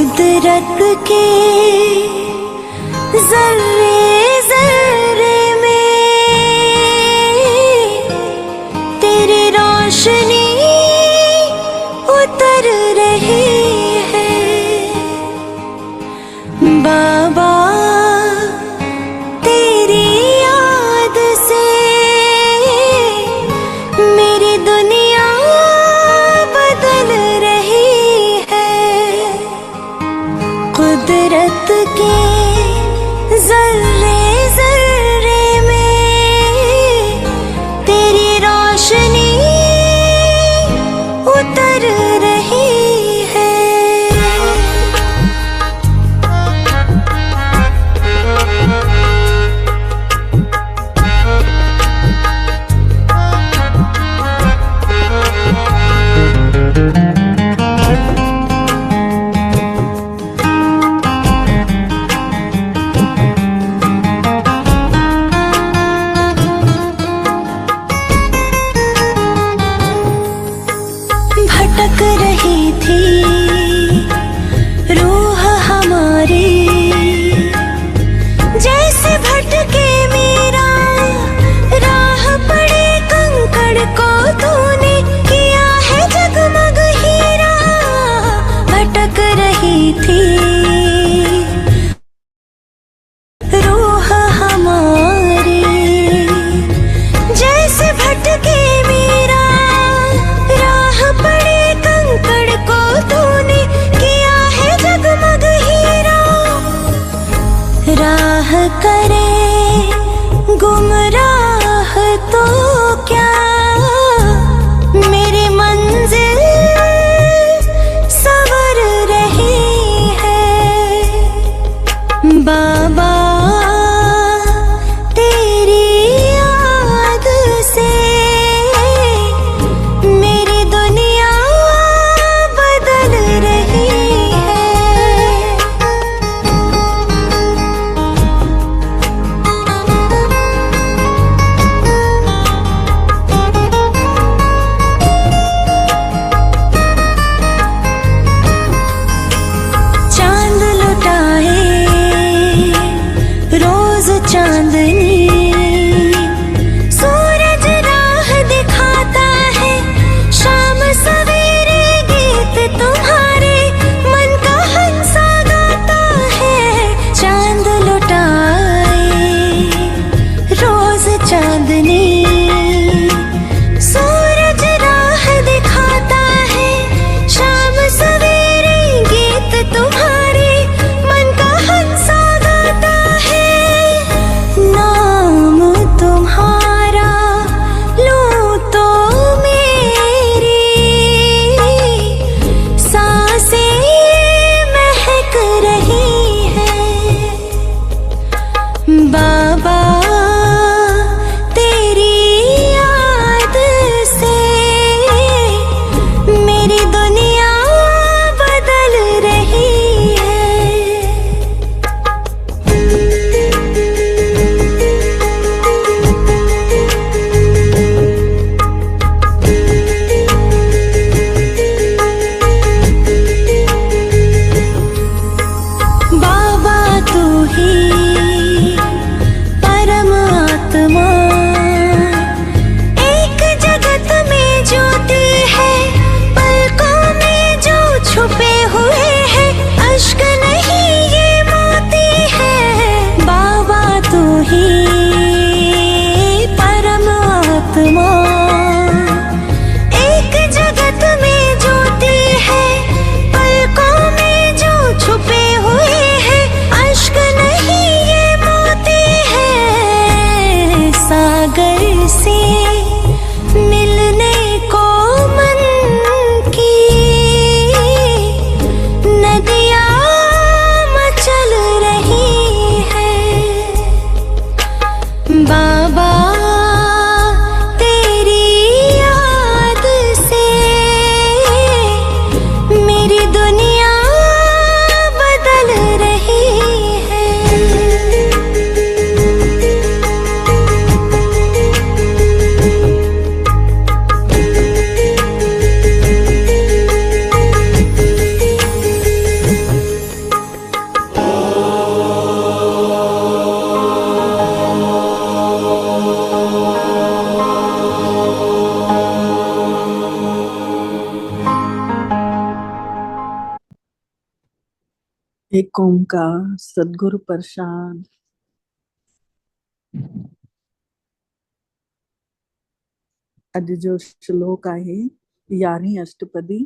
कुदरत के जर्रे जर्रे में तेरी रोशनी उतर रही है बाबा। तेरी याद से मेरी दुनिया बदल रही है। कुदरत के जर्रे जर्रे में तेरी रोशनी उतर रही है। एक ओंकार सदगुरु प्रसाद। अॼु जो श्लोक आहे 11वीं अष्टपदी।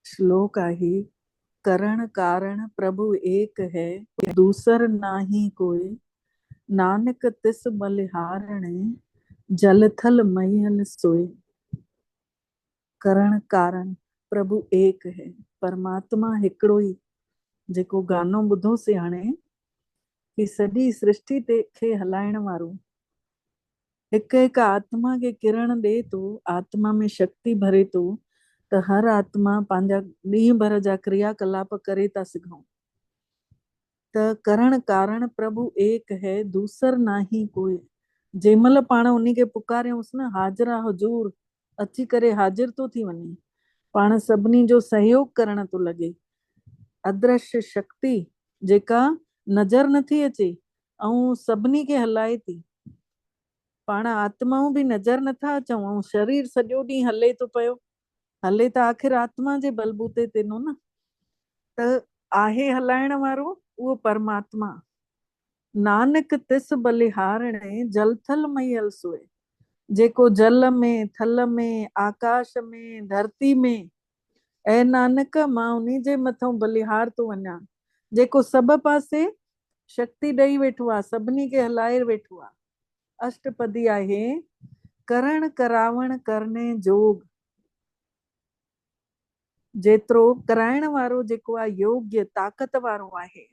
श्लोक आहे करण कारण प्रभु एक है, दूसर नाही कोई। नानक तिस बलिहारणे, जल थल मयल सोए। करण कारण प्रभु एक है, परमात्मा हिकिड़ो ई। जेको गानो ॿुधोसीं हाणे कि सॼी सृष्टि खे हलाइण वारो हिक हिक आत्मा खे किरण ॾे थो, आत्मा में शक्ति भरे थो, त हर आत्मा पंहिंजा ॾींहं भर जा क्रियाकलाप करे था सघूं। त करण कारण प्रभु एक है, दूसर नाही कोई। जंहिंमहिल पाण उन खे पुकारियूंसि न, हाज़िरा हुजूर अची करे हाज़िर थो थी वञे, पाण सभिनी जो सहयोग करण थो लॻे। अदृश्य शक्ति जेका नज़र नथी अचे ऐं सभिनी खे हलाए थी। पाण आत्माऊं बि नज़र नथा अचूं ऐं शरीर सॼो ॾींहुं हले थो पियो, हले त आख़िर आत्मा जे बलबूते ते न। त आहे हलाइण वारो उहो परमात्मा। नानक तिस बलिहारणे, जल थल मयल सोए। जेको जल में, थल में, आकाश में, धरती में, ऐं नानक मां उन्ही जे मथां बलिहार थो वञा, जेको सभ पासे शक्ति ॾेई वेठो आहे, सभिनी खे हलाए वेठो आहे। अष्टपदी आहे करण करावण करने जोग। जेतिरो कराइण वारो जेको आहे योग्य ताक़त वारो आहे।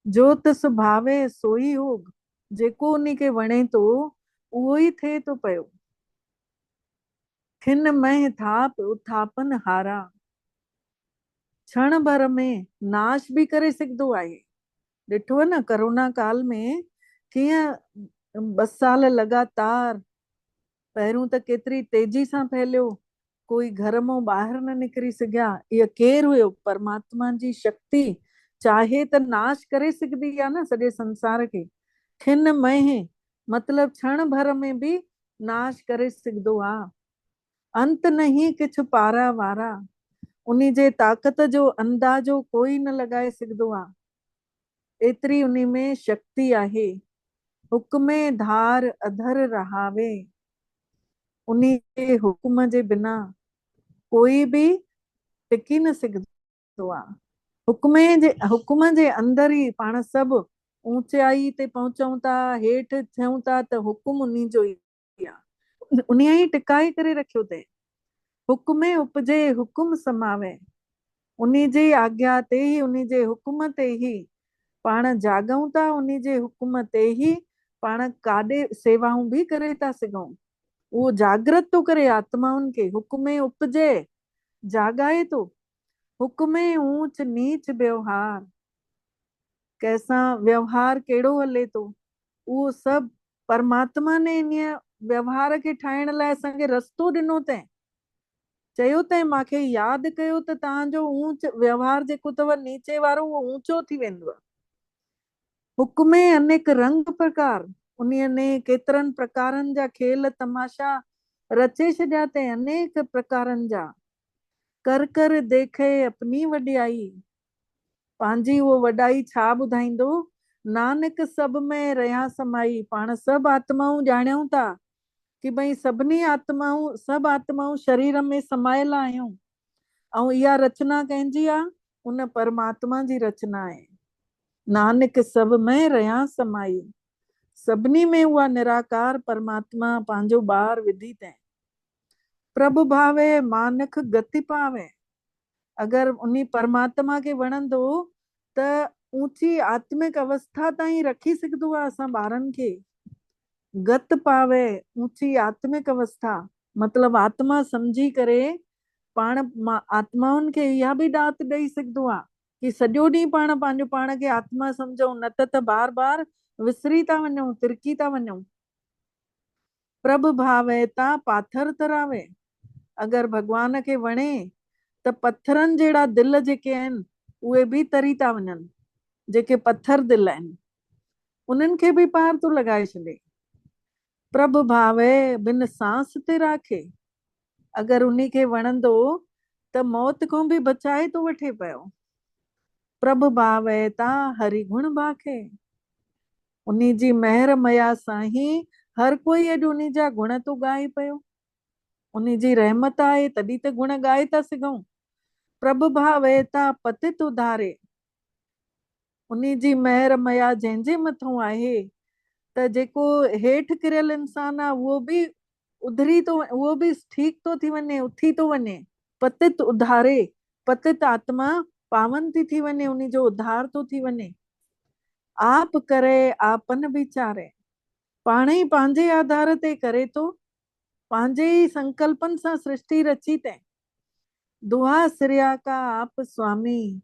जो तिस भावे सोई होग, जेको उन खे वणे थो उहो ई थिए थो पियो। खिन मह थाप उथापन हारा, क्षण भर में नाश बि करे सघंदो आहे। ॾिठो आहे न कोरोना काल में कीअं 2 साल लगातार पहिरियों त केतिरी तेजी सां फैलियो, कोई घर मां ॿाहिरि न निकिरी सघिया। इहा केरु हुयो? परमात्मा जी शक्ति चाहे त नाश करे सघंदी आहे न सॼे संसार खे। खिन मह मतलब क्षण भर में भी नाश करे सघंदो आहे। अंत नहीं किछु पारा वारा, उन्ही जे ताक़त जो अंदाज़ो कोई न लॻाए सघंदो आहे। एतिरी उन्ही में शक्ति आहे। हुक्मे धार अधर रहावे, उन्ही जे हुक्म जे बिना कोई भी टिकी न सघंदो आहे। हुक्म जे अंदर ई पाण सभु ऊंचाई ते पहुचूं था, हेठि थियूं था, त हुकुम उन्ही जो ई आहे। उन ई टिकाए करे रखियो अथई। हुक्मे उपजे हुकुम समावे, उन्ही जी आज्ञा ते ही, उन्ही जे हुकुम ते ही पाण जाॻूं था, उन्ही जे हुकुम ते ही पाण काॾे सेवाऊं भी करे था सघूं। उहो जागृत थो करे आत्माउनि खे। हुक्मे उपजे जाॻाए थो। हुक्मे ऊंच नीच व्यवहार, कैसां व्यवहार कहिड़ो हले थो, उहो सभु परमात्मा ने इन व्यवहार खे ठाहिण लाइ असांखे रस्तो ॾिनो अथई। चयो अथई मांखे यादि कयो त तव्हांजो ऊंच व्यवहार जेको अथव नीचे वारो उहो ऊंचो थी वेंदो। हुक्मे अनेक रंग प्रकार, उन्हीअ ने केतिरनि प्रकारनि जा खेल तमाशा रचे छॾिया अथई, अनेक प्रकारनि जा। कर कर देखे अपनी वॾियाई, पंहिंजी उहो वॾाई छा ॿुधाईंदो? नानक सभ में रहिया समाई। पाण सभु आत्माऊं ॼाणूं था कि भई सभिनी आत्माऊं, सभु आत्माऊं शरीर में समायल आहियूं। ऐं इहा रचना कंहिंजी आहे? उन परमात्मा जी रचना आहे। नानक सभ में रहिया समाई, सभिनी में उहा निराकार परमात्मा पंहिंजो ॿार विधी अथई। प्रभु भावे मानख गति पावे, अगर उन्ही परमात्मा खे वणंदो त ऊंची आत्मिक अवस्था ताईं रखी सघंदो आहे असां ॿारनि खे। गत पावे, ऊंची आत्मिक अवस्था मतलब आत्मा समझी करे पाण आत्माउनि खे इहा बि दात ॾेई सघंदो आहे कि सॼो ॾींहुं पाण पंहिंजो पाण खे आत्मा समझूं, न त बार बार विसरी था वञूं, तिरकी था वञूं। प्रभु भावे ता पाथर तरावे, अगर भगवान खे वणे त पत्थरनि जहिड़ा दिल जेके आहिनि उहे बि तरी था वञनि। जेके पत्थर दिल आहिनि उन्हनि खे बि पार थो लॻाए छॾे। प्रभु भावे बिन सांस ते राखे, अगर उन्ही खे वणंदो त मौत खां बि बचाए थो वठे पियो। प्रभ भावे ता हरि गुण बाखे। उन्हीं जी मेहर मया सां ही हर कोई अॼु उन्हीं जा गुण तो ॻाए पियो। उन्हीं जी रहमत आहे तॾहिं त गुण ॻाए था सघूं। प्रभ भावे ता पतित उधारे। उन्हीं जी मेहर मया जंहिंजे मथां आहे त जेको हेठि किरियल इंसान आहे उहो बि उधरी तो, उहो बि ठीक तो थी वञे, उथी तो वञे। पतित उधारे, पतित आत्मा पावन थी वञे, उन्हीं जो उद्धार तो थी वञे। आप करे आपन विचारे। पाणे ई पंहिंजे आधार ते करे तो, पंहिंजे ई संकल्पन सां सृष्टि रची तैं। दुआ सिरिया का आप स्वामी।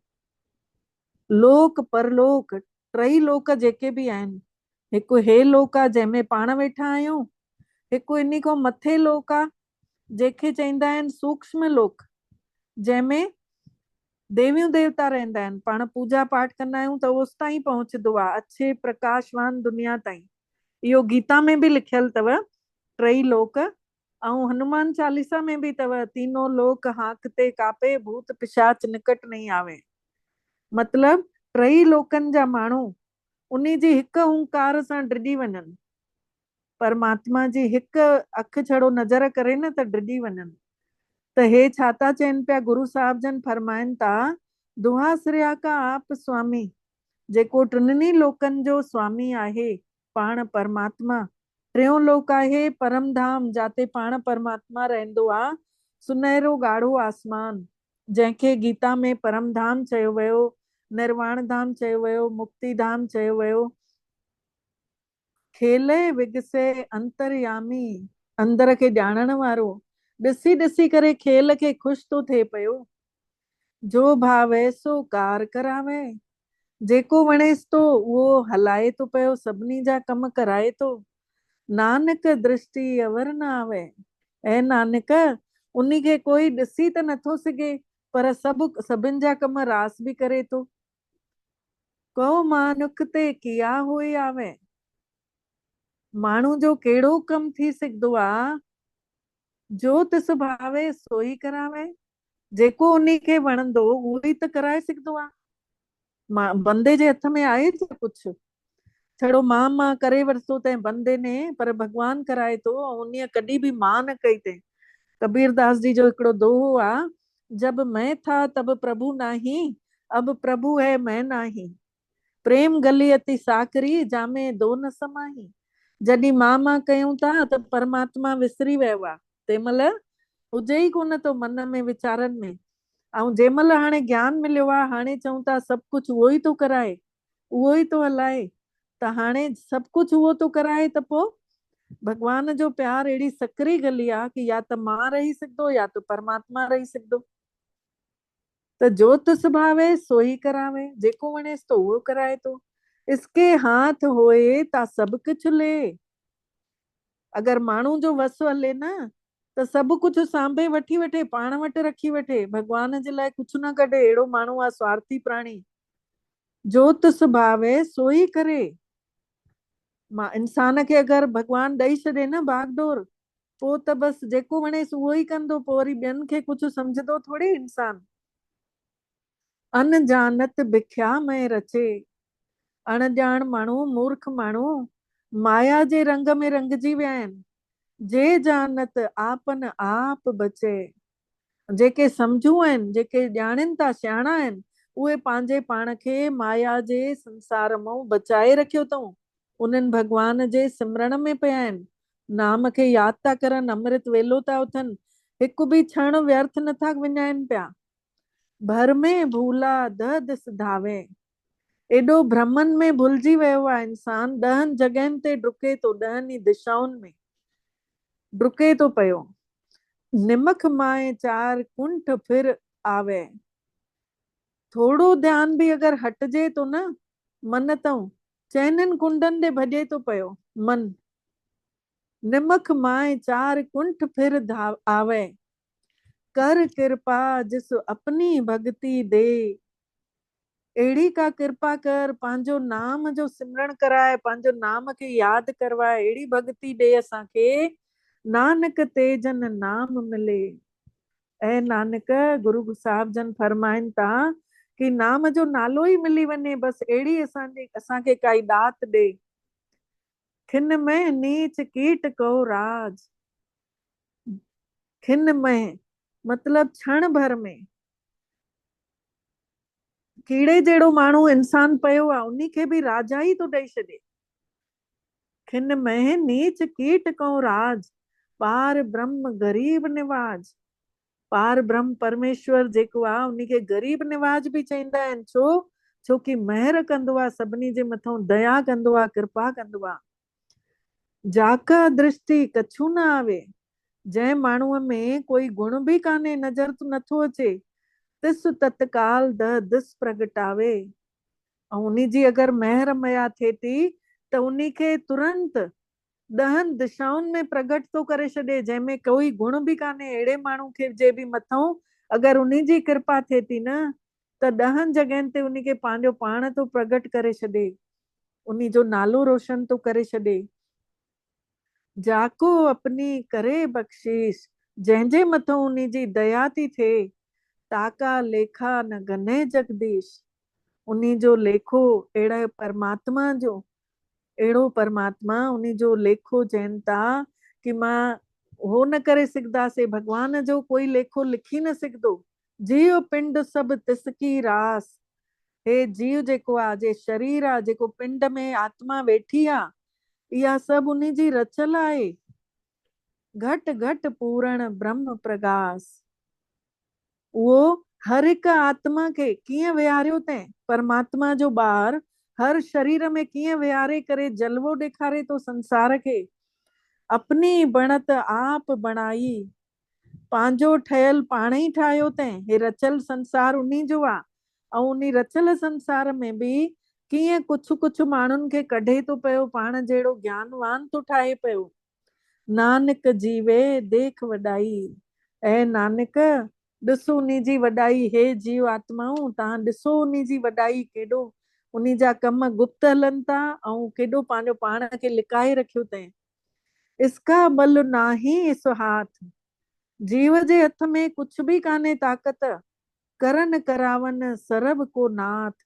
लोक परलोक टई लोक जेके बि आहिनि, हिकु हे लोक आहे जंहिंमें पाण वेठा आहियूं, हिकु इन्ही खां मथे लोक आहे जंहिंखे चईंदा आहिनि सूक्ष्म लोक, जंहिंमें देवियूं देवता रहंदा आहिनि। पाण पूजा पाठ कंदा आहियूं त ओसि ताईं पहुचंदो आहे, अच्छे प्रकाशवान दुनिया ताईं। इहो गीता में बि लिखियल अथव, टई लोक। ऐं हनुमान चालीसा में बि अथव, तीनों लोक हाकते कापे, भूत पिशाच निकट नहीं आवे। मतलब टई लोकनि जा माण्हू उन्हीं जी हिकु हुंकार सां डिॼी वञनि, परमात्मा जी हिकु अखि छड़ो नज़र करे न त डिॼी वञनि। त हे छा था चवनि पिया, गुरु साहिब जन फरमाइनि था, दुआ सिरिया का आप स्वामी। जेको टिनिनी लोकनि जो स्वामी आहे पाण परमात्मा। टियों लोक आहे परम धाम, जाते पाण परमात्मा रहंदो आहे, सुनहरो ॻाढ़ो आसमान, जंहिंखे गीता में परम धाम चयो वियो, निर्वाण धाम चयो वियो, मुक्ति धाम चयो वियो। खेले विगसे अंतर्यामी, अंदर खे ॼाणण वारो, ॾिसी ॾिसी करे खेल खे ख़ुशि थो थिए पियो। जो भावे सो कार करावे। जेको वणेसि थो उहो हलाए थो पियो, सभिनी जा कम कराए थो। नानक दृष्टि अवर न आवे। ऐं नानक, उन्हीं खे कोई ॾिसी त नथो सघे, पर सभिनि जा कम रास बि करे थो। को मानुख ते किया हुई आवे। माण्हू जो कहिड़ो कम थी सघंदो आहे, जो तिस भावे सोई करावे। जेको उन्हीं खे वणंदो उहो ई त कराए सघंदो आहे। बंदे जे हथ में आहे छा कुझु? छड़ो मां करे वरितो तंहिं बंदे ने, पर भगवान कराए थो, ऐं उन्हीअ कॾहिं बि मां न कई अथई। कबीरदास जी जो हिकिड़ो दोहो आहे, जब मैं था तब प्रभु नाही, अब प्रभु है मैं नाही। प्रेम गली अति साकरी, जामे दो न समाही। जॾहिं मां कयूं था त परमात्मा विसरी वियो आहे, तंहिंमहिल हुजे ई कोन थो मन में वीचारनि में। ऐं जंहिंमहिल हाणे ज्ञान मिलियो आहे, हाणे चऊं था सभु कुझु उहो ई थो कराए, उहो ई थो हलाए। त हाणे सभु कुझु उहो थो कराए, त पोइ भगवान जो प्यार अहिड़ी सकरी गली आहे कि या त मां रही सघंदो या त परमात्मा रही सघंदो। त जो तिस भावे सोई करावे, जेको वणेसि तो उहो कराए थो। इसके हाथ होए ता सभु कुझु ले। अगरि माण्हू जो वस हले न त सभु कुझु सांभे वठी वठे, पाण वटि रखी वठे, भगवान जे लाइ कुझु न कढे। अहिड़ो माण्हू आहे स्वार्थी प्राणी। जो तिस भावे सोई करे। मां इंसान खे अगरि भगवान ॾेई छॾे न बागडोर, पोइ त बसि जेको वणेसि उहो ई कंदो, पोइ वरी ॿियनि खे कुझु सम्झंदो थोड़ी इंसान। अनजानत बिख्या में रचे। अणजाण माण्हू, मूर्ख माण्हू माया जे रंग में रंगजी विया आहिनि। जे जानत आपन आप बचे। जेके सम्झू आहिनि, जेके ॼाणनि था, सियाणा आहिनि, उहे पंहिंजे पाण खे माया जे संसार मां बचाए रखियो अथऊं। उन्हनि भगवान जे सिमरण में पिया आहिनि, नाम खे यादि था करनि, अमृत वेलो था उथनि, हिकु बि क्षण व्यर्थ नथा विञाइनि पिया। भर में भूला द दिस धावे। एॾो भ्रमनि में भुलिजी वियो आहे इंसान, 10 जॻहियुनि ते डुके थो, 10 ई दिशाउनि में डुके थो पियो। निमख माए 4 कुंठ फिर आवे। थोड़ो ध्यान बि अगरि हटिजे थो न मन तां, चइनिनि कुंडनि ॾे भॼे थो पियो मन। निमख माए 4 कुंठ फिर आवे। कर कृपा जिस अपनी भक्ति दे। अहिड़ी का कृपा कर, पंहिंजो नाम जो सिमरण कराए, पंहिंजो नाम खे यादि करवाए, अहिड़ी भक्ति ॾे असांखे, नानक ते जन नाम मिले। ऐं नानक, गुरु साहिब जन फरमाइनि था कि नाम जो नालो ई मिली वञे, बस अहिड़ी असांखे काई दात ॾे। खिन में नीच कीट को राज, खिन में मतलब क्षण भर में कीड़े जहिड़ो माण्हू इंसान पियो आहे उन्ही खे बि राजा ई थो ॾेई छॾे। खिन में नीच कीट को राज, पार ब्रह्म गरीब निवाज। पार ब्रह्म परमेश्वर जेको आहे उन्ही खे गरीब निवाज बि चईंदा आहिनि। छो? छोकी महर कंदो आहे, सभिनी जे मथां दया कंदो आहे, कृपा कंदो आहे। जाका दृष्टि कछु न आवे, जंहिं माण्हूअ में कोई गुण बि कान्हे, नज़र नथो अचे, तिस तत्काल द दिस प्रगटावे। ऐं उन्ही जी अगरि महर मया थिए थी त उन्ही खे तुरंत 10 दिशाउनि में प्रगट थो करे छॾे, जंहिंमें कोई गुण बि कान्हे। अहिड़े माण्हू खे जे बि मथां अगरि उन्ही जी कृपा थिए थी न त 10 जॻहियुनि ते उन्ही खे पंहिंजो पाण थो प्रगट करे छॾे, उन्ही जो नालो रोशन थो करे छॾे। जाको अपनी करे बख़्शीश, जंहिंजे मथां उन्ही जी दया थी थिए, ताका लेखा न गने जगदीश। उन्ही जो लेखो अहिड़ा परमात्मा जो, अहिड़ो परमात्मा उन्ही जो लेखो चइनि था कि मां हो न करे सघंदासीं, भगवान जो कोई लेखो लिखी न सघंदो। जीव पिंड सभु तिसकी रास, हे जीव जेको आहे, जे शरीर आहे, जेको पिंड में आत्मा वेठी आहे, इहा सभु उन्ही जी रचल आहे। घट घट पूरण ब्रह्म प्रगास, उहो हर हिकु आत्मा खे कीअं विहारियो अथई, परमात्मा जो ॿार हर शरीर में कीअं विहारे करे जलवो ॾेखारे थो संसार खे। अपनी बणत आप बणाई, पंहिंजो ठहियल पाण ई ठाहियो अथई। हे रचल संसार उन्ही जो आहे, ऐं उन्ही रचल संसार में बि कीअं कुझु कुझु माण्हुनि खे कढे थो पियो, पाण जहिड़ो ज्ञानवान थो ठाहे पियो। नानक जीवे देख वॾाई, ऐं नानक ॾिसो उन्ही जी वॾाई। हे जीव आत्माऊं, तव्हां ॾिसो उन्ही जी वॾाई, केॾो उन्ही जा कम गुप्त हलनि था ऐं केॾो पंहिंजो पाण खे लिकाए रखियो अथई। इसका बल नाही इस हाथ, जीव जे हथ में कुछ भी कान्हे ताक़त, करन करावन सरब को नाथ।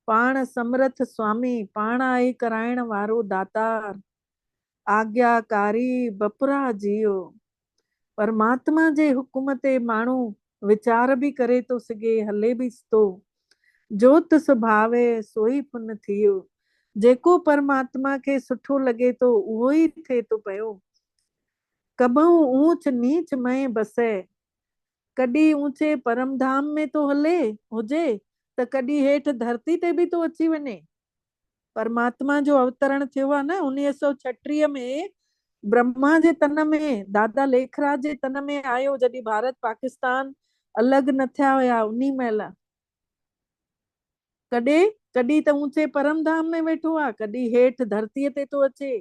पाण समर्थ स्वामी, पाण आहे कराइण वारो दातार, आज्ञाकारी बपुरा जीव। परमात्मा जे हुकुम ते माण्हू वीचार बि करे थो सघे, हले बि थो। जोत सुभावे सोई पुन थियो, जेको परमात्मा खे सुठो लॻे थो उहो ई थिए थो पियो। कबहू ऊंच नीच में बसे, कॾहिं ऊंचे परम धाम में तो हले हुजे त कॾहिं हेठि धरती ते बि तो अची वञे। परमात्मा जो अवतरण थियो आहे न 1936 में, ब्रह्मा जे तन में, दादा लेखराज जे तन में आयो, जॾहिं भारत पाकिस्तान अलॻि न थिया हुया उन्ही महिल। कॾहिं कॾहिं त ऊंचे परम धाम में वेठो आहे, कॾहिं हेठि धरतीअ ते तो अचे।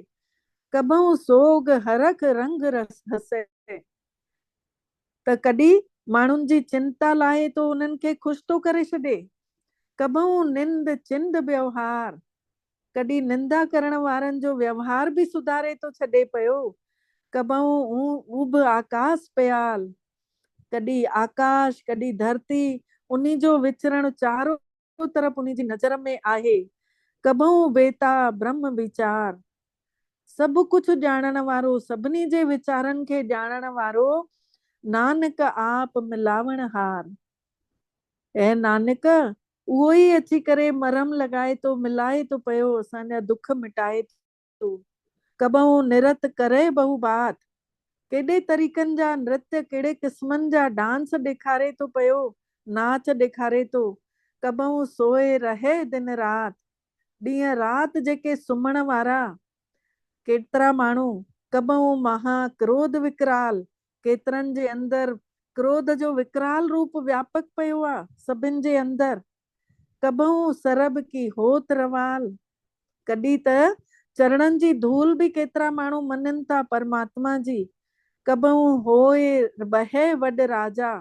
कबहू सोग हरख रंग रस हसे, त कॾहिं माण्हुनि जी चिंता लाहे तो उन्हनि खे ख़ुशि थो करे छॾे। कबहू निंद चिंद व्यवहार, कॾहिं निंदा करण वारनि जो व्यवहार बि सुधारे थो छॾे पियो। कबहू उब आकाश पयाल, कॾहिं आकाश कॾहिं धरती, उन्ही जो विचरण चारों तरफ़ उन्ही जी नज़र में आहे। कबहू बेता ब्रह्म विचार, सभु कुझु ॼाणण वारो, सभिनी जे वीचारनि खे ॼाणण वारो, नानक आप मिलावण हार। ऐं नानक उहो ई अची करे मरहम लॻाए थो, मिलाए थो पियो, असांजा दुख मिटाए थो। कबहू निरत करे बहु बात, केॾे तरीक़नि जा नृत्य, कहिड़े क़िस्मनि जा डांस ॾेखारे थो पियो, नाच ॾेखारे थो। कबहू सोए रहे दिन रात, ॾींहं राति जेके सुम्हण वारा केतिरा माण्हू। कबहू महा क्रोध विकराल, केतिरनि जे अंदर क्रोध जो विकराल रूप व्यापक पियो आहे सभिनि जे अंदर। कबहू सरब की होत रवाल, कॾहिं त चरणनि जी धूल बि केतिरा माण्हू मञनि था परमात्मा जी। कबहू होए बहे वॾ राजा,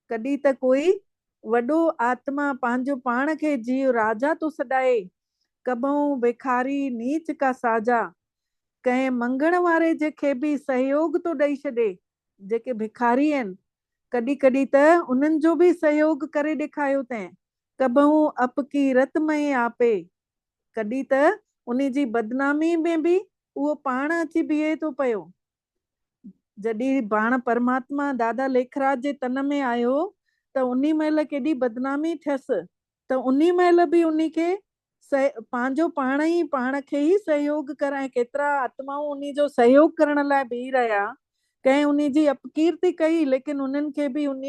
कॾहिं त कोई वॾो आत्मा पंहिंजो पाण खे जीव राजा तो सॾाए। कबहू भिखारी नीच का साजा, कंहिं मंगण वारे जेके बि सहयोग तो ॾेई छॾे, जेके भिखारी आहिनि, कॾहिं कॾहिं त उन्हनि जो बि सहयोग करे ॾेखारियो अथई। कबहू अपकी रत में आपे, कॾहिं त उन जी बदनामी में बि उहो पाण अची बीहे थो पियो। जॾहिं पाण परमात्मा दादा लेखराज जे तन में आयो त उन्ही महिल केॾी बदनामी थियसि, त उन्ही महिल बि उन खे पंहिंजो पाण खे ई सहयोग कराए, केतिरा आत्माऊं उन जो सहयोग करण लाइ बीह रहिया, कंहिं उन जी अपकीर्ति कई, लेकिन उन्हनि खे बि उन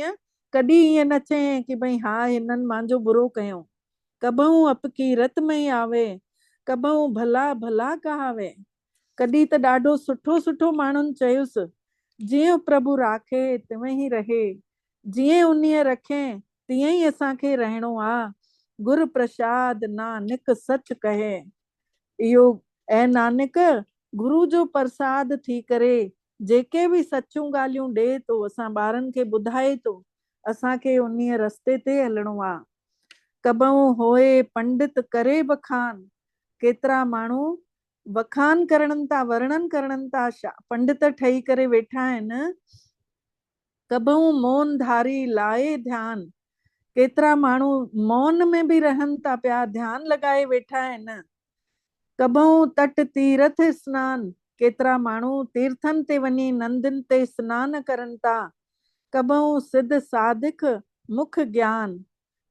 कॾहिं ईअं न चयईं कि भई हा हिननि मुंहिंजो बुरो कयो। कबहू अपकी रत में ई आवे, कबहू भला भला कहावे। कॾहिं त ॾाढो सुठो सुठो माण्हुनि चयुसि, जीअं प्रभु राखे तिवें ई रहे, जीअं उन्हीअ रखे तीअं ई असांखे रहणो आहे। गुर प्रसाद नानक सच कहे। इहो ऐं नानक गुरु जो प्रसाद थी करे जेके बि सचूं ॻाल्हियूं ॾे थो, असां ॿारनि खे ॿुधाए थो, असांखे उन्हीअ रस्ते ते हलणो आहे। कबहू होए पंडित करे बखान, केतिरा माण्हू बखान करणनि था, वर्णन करणनि था, पंडित ठही करे वेठा आहिनि। कबहू मौन धारी लाए ध्यान, केतिरा माण्हू मौन में बि रहनि था पिया, ध्यान लॻाए वेठा आहिनि। कबहू तट तीरथ स्नान, केतिरा माण्हू तीर्थनि ते वञी नंदिन ते स्नान करनि था। कबहू सिद्ध साधिक मुख ज्ञान,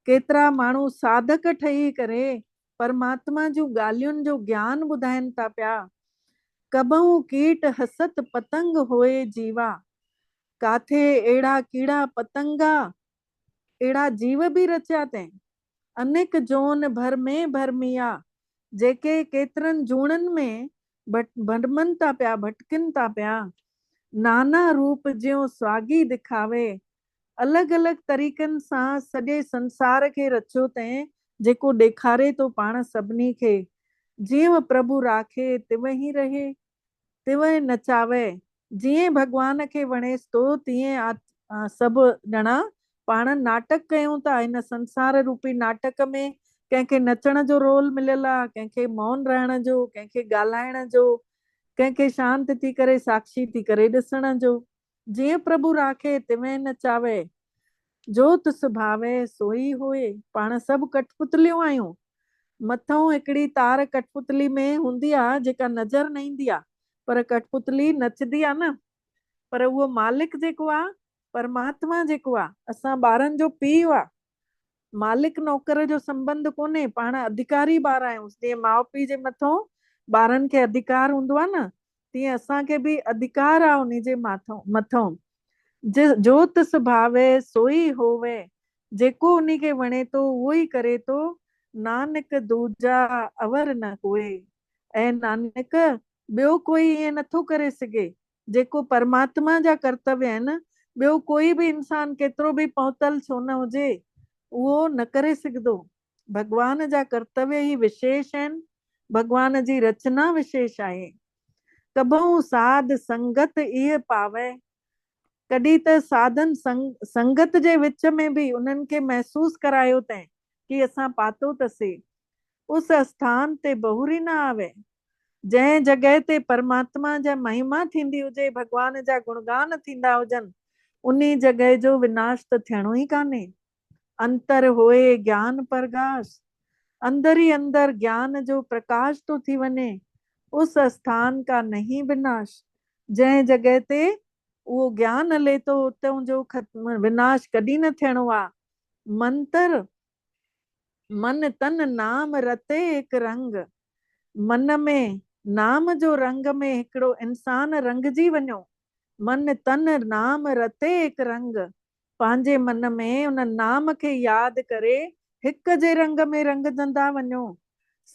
केतिरा माण्हू साधक ठही करे परमात्मा जूं ॻाल्हियुनि जो ज्ञान ॿुधाइनि था पिया। कबहू कीट हसत पतंग होए जीवा, काथे अहिड़ा कीड़ा पतंगा अहिड़ा जीव बि रचिया अथई। अनेक जोन भर में भरमिया, जेके केतिरनि जूणनि में भटमनि था पिया, भटकनि था पिया। नाना रूप ज्यों स्वागी दिखावे, अलॻि अलॻि तरीक़नि सां सॼे संसार खे रचियो अथई, जेको ॾेखारे थो पाण सभिनी खे। जीअं प्रभु राखे तिवें ई रहे, तिवें नचावे। जीअं भॻवान खे वणेसि थो तीअं सभु ॼणा पाण नाटक कयूं था। हिन संसार रूपी नाटक में कंहिंखे नचण जो रोल मिलियल आहे, कंहिंखे मौन रहण जो, कंहिंखे ॻाल्हाइण जो, कंहिंखे शांत थी करे साक्षी थी करे ॾिसण जो। जीअं प्रभु राखे तिवें नचावे, जोत सुभावे सोई होए। पाण सभु कठपुतलियूं आहियूं, मथां हिकिड़ी तार कठपुतली में हूंदी आहे जेका नज़र न ईंदी आहे, पर कठपुतली नचदी आहे न। पर उहो मालिक जेको आहे, परमात्मा जेको आहे, असां ॿारनि जो पीउ आहे। मालिक नौकर जो संबंध कोन्हे, पाण अधिकारी ॿार आहियूं। जीअं माउ पीउ जे मथां ॿारनि खे अधिकार हूंदो आहे न, तीअं असांखे बि अधिकार आहे उन जे मथां। जोत सुभावे सोई होवे, जेको उन खे वणे थो उहो ई करे थो। नानक दूजा अवर न कोई, ऐं नानक ॿियो कोई ईअं नथो करे सघे जेको परमात्मा जा कर्तव्य आहिनि। ॿियो कोई बि इंसान केतिरो बि पहुतल छो न हुजे, उहो न करे सघंदो। भगवान जा कर्तव्य ही विशेष आहिनि, भगवान जी रचना विशेष आहे। कबहू साध संगत इहे पावे, कॾहिं त साधन संगत जे विच में बि उन्हनि खे महसूस करायो अथई कि असां पातो अथसीं। उस स्थान ते बहुरी न आवे, जंहिं जॻह ते परमात्मा जा महिमा थींदी हुजे, भगवान जा गुणगान थींदा हुजनि, उन जॻह जो विनाश त थियणो ई कान्हे। अंतर होए ज्ञान प्रकाश, अंदर ही अंदर ज्ञान जो प्रकाश तो थी वञे। उस स्थान का नहीं विनाश, जंहिं जॻह ते उहो ज्ञान हले थो उतां जो विनाश कॾहिं न थियणो आहे। मंत्र मन तन नाम रते एक रंग, मन में नाम जो रंग में हिकिड़ो इंसान रंगजी वञो। मन तन नाम रते एक रंग, पंहिंजे मन में उन नाम खे यादि करे हिक जे रंग में रंगजंदा वञो।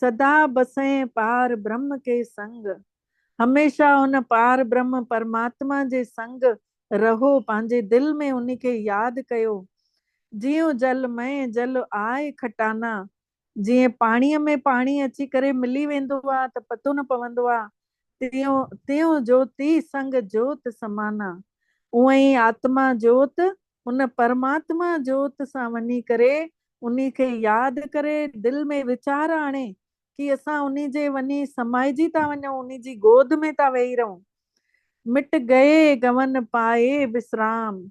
सदा बसें पार ब्रह्म के संग, हमेशा उन पार ब्रह्म परमात्मा जे संग रहो, पंहिंजे दिल में उन खे यादि कयो। जीअं जल में जल आए खटाना, जीअं पाणीअ में पाणी अची करे मिली वेंदो आहे त पतो न पवंदो आहे, त्यों ज्योति संग ज्योत समाना। उअं ई आत्मा ज्योत उन परमात्मा ज्योत सां वञी करे उन खे यादि करे दिल में वीचार आणे कि असां उन जे वञी समाइजी था वञूं, उन जी गोद में था वेही रहूं। मिट गए गवन पाए विश्राम,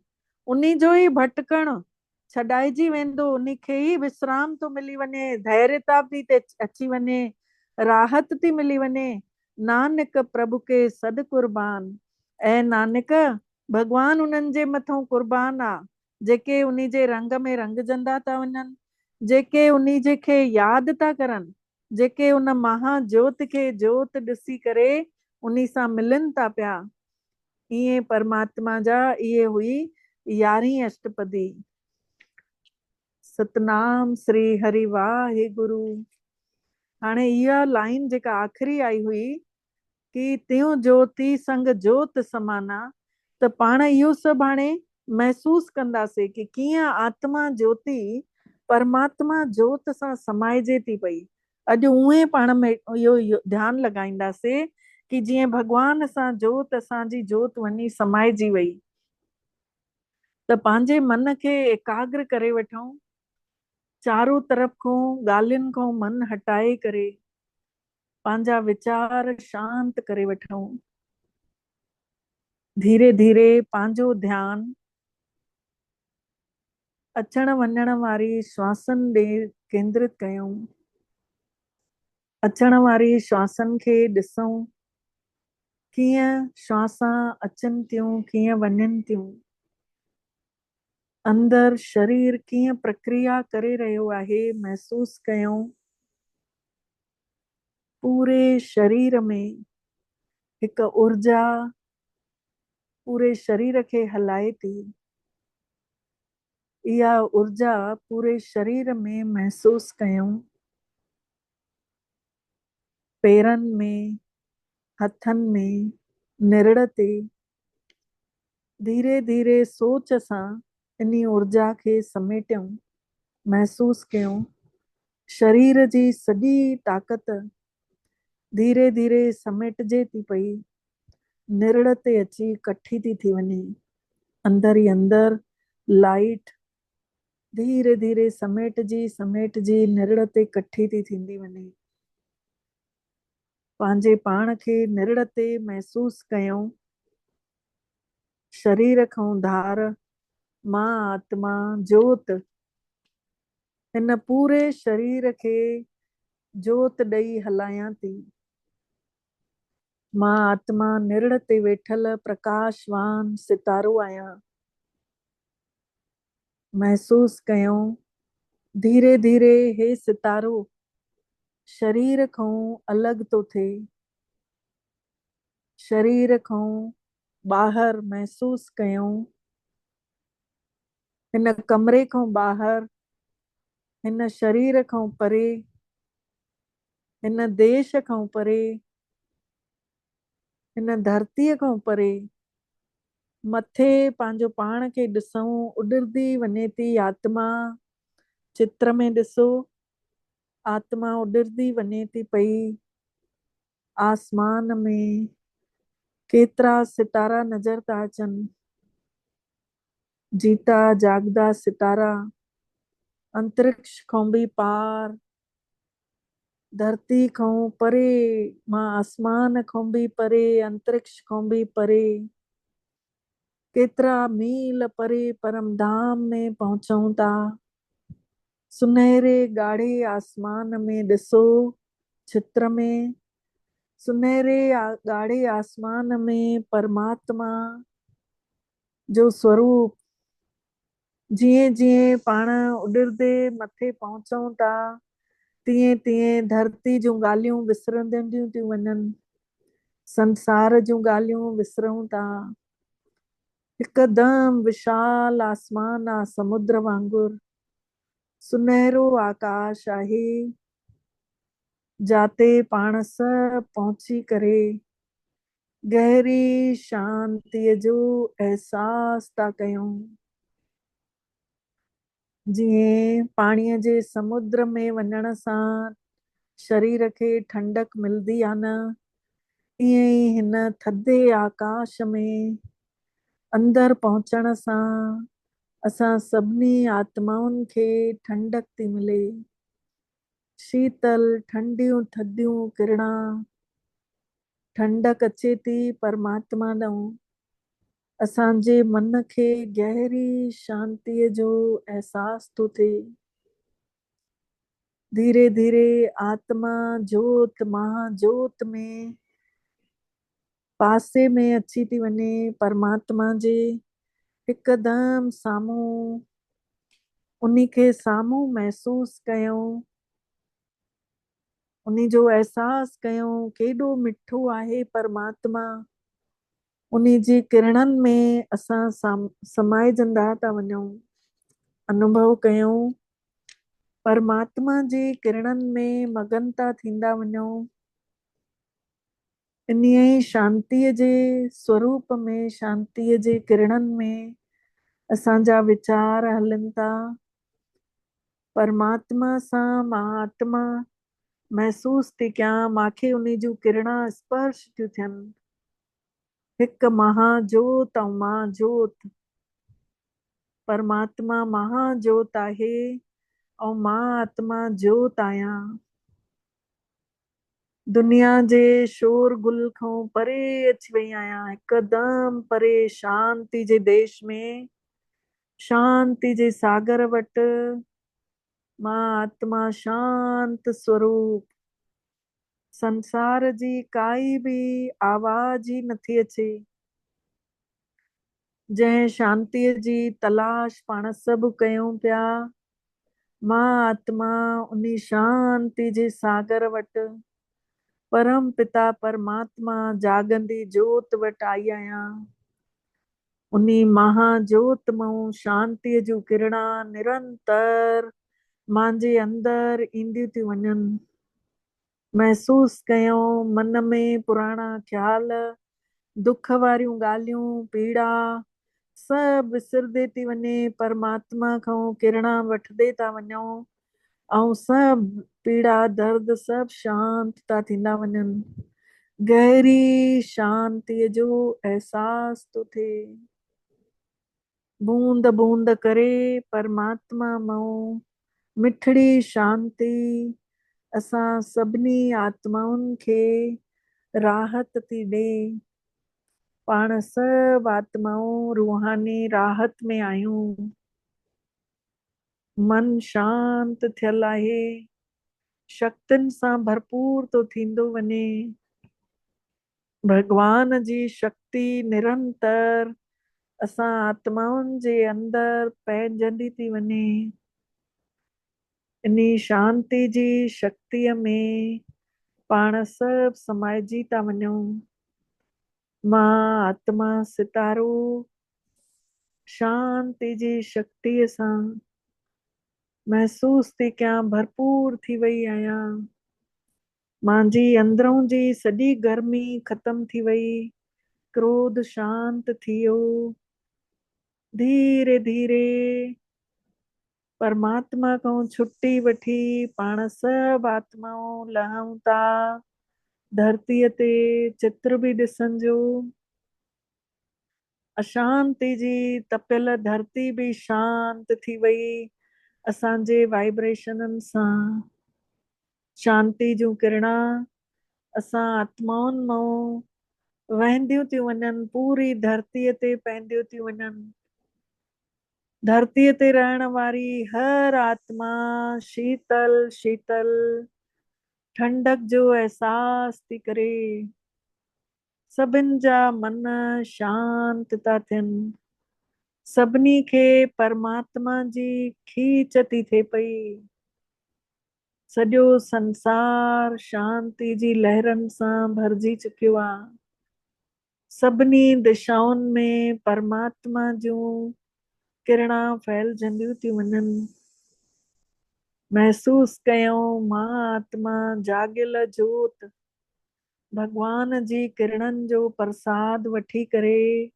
उन जो ई भटकण छॾाइजी वेंदो, उनखे ई विश्राम थो मिली वञे, धैर्यता थी अची वञे, राहत थी मिली वञे। नानक प्रभु के सद कुर्बान। ऐं नानक भगवान उन्हनि जे मथां कुर्बान आ, जेके उन्ही जे रंग में रंगजंदा था वञनि, जेके उन्ही जे खे यादि था करनि, जेके उन महाज्योत खे ज्योत ॾिसी करे उन्ही सां मिलनि था पिया। इहे परमात्मा जा इहे हुई 11वीं अष्टपदी। सतनाम श्री हरि वाहे गुरु। हाणे इहा लाइन जेका आख़िरी आई हुई कि त्यों ज्योति संग ज्योत समाना, त पाण इहो सभु हाणे महसूस कंदासीं कि कीअं आत्मा ज्योति परमात्मा ज्योत सां समाइजे थी पई। अॼु उहे पाण में इहो ध्यानु लॻाईंदासीं कि जीअं भगवान सां ज्योत असांजी ज्योत वञी समाइजी वई, त पंहिंजे मन खे एकाग्र करे वठूं, चारों तरफ़ खां ॻाल्हियुनि खां मन हटाए करे पंहिंजा वीचार शांत करे वठूं। धीरे धीरे पंहिंजो ध्यानु अचण वञण वारी श्वासन ॾे केंद्रित कयूं। अचण वारी श्वासन खे ॾिसूं, कीअं श्वासां अचनि थियूं, कीअं वञनि थियूं। अंदर शरीर कीअं प्रक्रिया करे रहियो आहे महसूस कयूं। पूरे शरीर में हिकु ऊर्जा पूरे शरीर खे हलाए थी। इहा ऊर्जा पूरे शरीर में महसूस कयूं। पेरनि में, हथनि में, निरड़ ते धीरे धीरे सोच सां इन ऊर्जा खे समेटियूं, महसूस कयूं। शरीर जी सॼी ताक़त धीरे धीरे समेटजे थी पई, निरड़ ते अची कठी थी वञे। अंदर ही अंदर लाइट धीरे धीरे समेटजी निरड़ ते कठी थींदी वञे। पंहिंजे पाण खे निरड़ ते महसूस कयूं। शरीर खां धार मां आत्मा ज्योत हिन पूरे शरीर खे ज्योत ॾेई हलायां थी। मां आत्मा निरड़ ते वेठल प्रकाशवान सितारो आहियां। महसूस कयूं धीरे धीरे हे सितारो शरीर खां अलॻि थो थिए। शरीर खां ॿाहिरि महसूस कयूं, हिन कमरे खां ॿाहिरि, हिन शरीर खां परे, हिन देश खां परे, हिन धरतीअ खां परे मथे पंहिंजो पाण खे ॾिसूं, उॾरदी वञे थी आत्मा। चित्र में ॾिसो, आत्मा उॾरदी वञे थी पई। आसमान में केतिरा सितारा नज़र था अचनि, जीता जागदा सितारा। अंतरिक्ष खां बि पार, धरती खां परे, मां आसमान खां बि परे, अंतरिक्ष खां बि परे, केतिरा मील परे परम धाम में पहुचूं था। सुनहरे ॻाढ़े आसमान में ॾिसो, चित्र में सुनहरे ॻाढ़े आसमान में परमात्मा जो स्वरूप जीअं जीअं पाण उॾरदे मथे पहुचूं था, तीअं तीअं धरती जूं ॻाल्हियूं विसरंदियूं थियूं वञनि, संसार जूं ॻाल्हियूं विसरूं था। हिकदमि विशाल आसमान आहे, समुद्र वांगुरु सुनहरो आकाश आहे, जाते पाण सभु पहुची करे गहरी शांतीअ जो अहसास था कयूं। जीअं पाणीअ जे समुद्र में वञण सां शरीर खे ठंडक मिलदी आहे न, ईअं ई हिन थधे आकाश में अंदर पहुचण सां असां सभिनी आत्माउनि खे ठंडक थी मिले। शीतल ठंडियूं थधियूं किरणा ठंडक अचे थी परमात्मा ॾांहुं। असांजे मन खे गहरी शांतीअ जो एहसास थो थिए। धीरे धीरे आत्मा जोत महाजोत में पासे में अची थी वञे, परमात्मा जे हिकदमि साम्हूं। उन्ही खे साम्हूं महसूस कयूं, उन्ही जो एहसास कयूं केॾो मिठो आहे परमात्मा। उन्ही जी किरणनि में असां समाइजंदा था वञूं, अनुभव कयूं, परमात्मा जी किरणनि में मगन था थींदा वञूं। इन्हीअ शांतीअ जे स्वरूप में, शांतीअ जे किरणनि में असांजा वीचार हलनि था। परमात्मा सां मां आत्मा महसूस थी कयां, मांखे उन्ही जूं किरणा स्पर्श थियूं थियनि। हिकु महाजोत ऐं महाजोत, परमात्मा महाजोत आहे ऐं मां आत्मा जोत आहियां। दुनिया जे शोर गुल खां परे अची वई आहियां, हिकदमि परे, शांति जे देश में, शांति जे सागर वटि। मां आत्मा शांत स्वरूप, संसार जी काई बि आवाज ई नथी अचे। जंहिं शांतीअ जी तलाश पाण सभु कयूं पिया, मां आत्मा उन्ही शांति जे सागर वटि, परम पिता परमात्मा जागंदी जोत वटि आई आहियां। उन्ही महाजोत मां शांतीअ जूं किरणा निरंतर मुंहिंजे अंदरि ईंदियूं थी वञनि। महसूस कयूं मन में पुराणा ख्याल, दुख वारियूं ॻाल्हियूं, पीड़ा सभु विसरदे थी वञे, परमात्मा खां किरणा वठंदे था वञूं ऐं सभु पीड़ा दर्द सभु शांत था थींदा वञनि। गहरी शांतीअ जो एहसास थो थिए। बूंद बूंद करे परमात्मा मां मिठड़ी शांती असां सभिनी आत्माउनि खे राहत थी ॾे। पाण सभु आत्माऊं रूहानी राहत में आहियूं। मन शांत थियल आहे, शक्तियुनि सां भरपूर थो थींदो वञे। भगवान जी शक्ति निरंतर असां आत्माउनि जे अंदरि पइजंदी थी वञे। इन्ही शांति जी शक्तिअ में पाण सभु समाइजी था वञूं। मां आत्मा सितारो शांति जी शक्तिअ सां महसूस थी कयां, भरपूर थी वई आहियां। मुंहिंजी अंदरों जी सॼी गर्मी ख़तम थी वई, क्रोध शांत थी वियो। धीरे धीरे परमात्मा खां छुट्टी वठी पाण सभु आत्माऊं लहूं था। धरतीअ ते चित्र बि ॾिसंजो, अशांति जी तपियल धरती बि शांत थी वई असांजे वाइब्रेशननि सां। शांति जूं किरणा असां आत्माउनि मां वहंदियूं थियूं वञनि, पूरी धरतीअ ते पवंदियूं थियूं वञनि। धरतीअ ते रहण वारी हर आत्मा शीतल शीतल ठंडक जो एहसास थी करे। सभिनि जा मन शांत था थियनि। सभिनी खे परमात्मा जी खीच थी थिए पई। सॼो संसार शांति जी लहरनि सां भरिजी चुकियो आहे। सभिनी दिशाउनि में परमात्मा जूं किरणा फैलजंदियूं थी वञनि। महसूस कयूं मां आत्मा जागियल जोत भगवान जी किरणनि जो प्रसाद वठी करे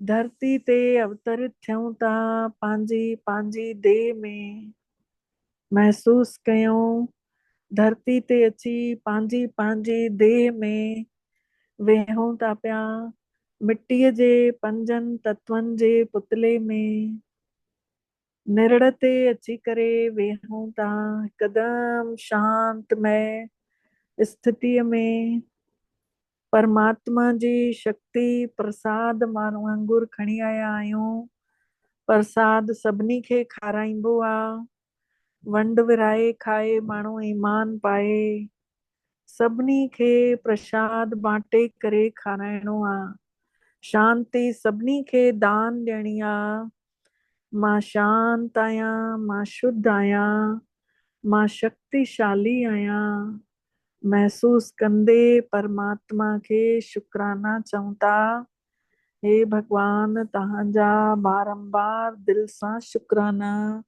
धरती ते अवतरित थियूं था पंहिंजी पंहिंजी देह में। महसूस कयूं धरती ते अची पंहिंजी पंहिंजी देह में वेहूं था पिया, मिट्टीअ जे पंजनि तत्वनि जे पुतले में निरड़ ते अची करे वेहूं था, हिकदमि शांतमय स्थितिअ में। परमात्मा जी शक्ति प्रसाद माण्हू वांगुरु खणी आया आहियूं। प्रसाद सभिनी खे खाराइबो आहे। वंड विराए खाए माण्हू ईमान पाए। सभिनी खे प्रसाद बांटे करे खाराइणो आहे। शांति सभिनी खे दान ॾियणी आहे। मां शांत आहियां, मां शुद्ध आहियां, मां शक्तिशाली आहियां। महसूस कंदे परमात्मा खे शुक्राना चऊं था। हे भगवान, तव्हांजा बारंबार दिल सां शुक्राना।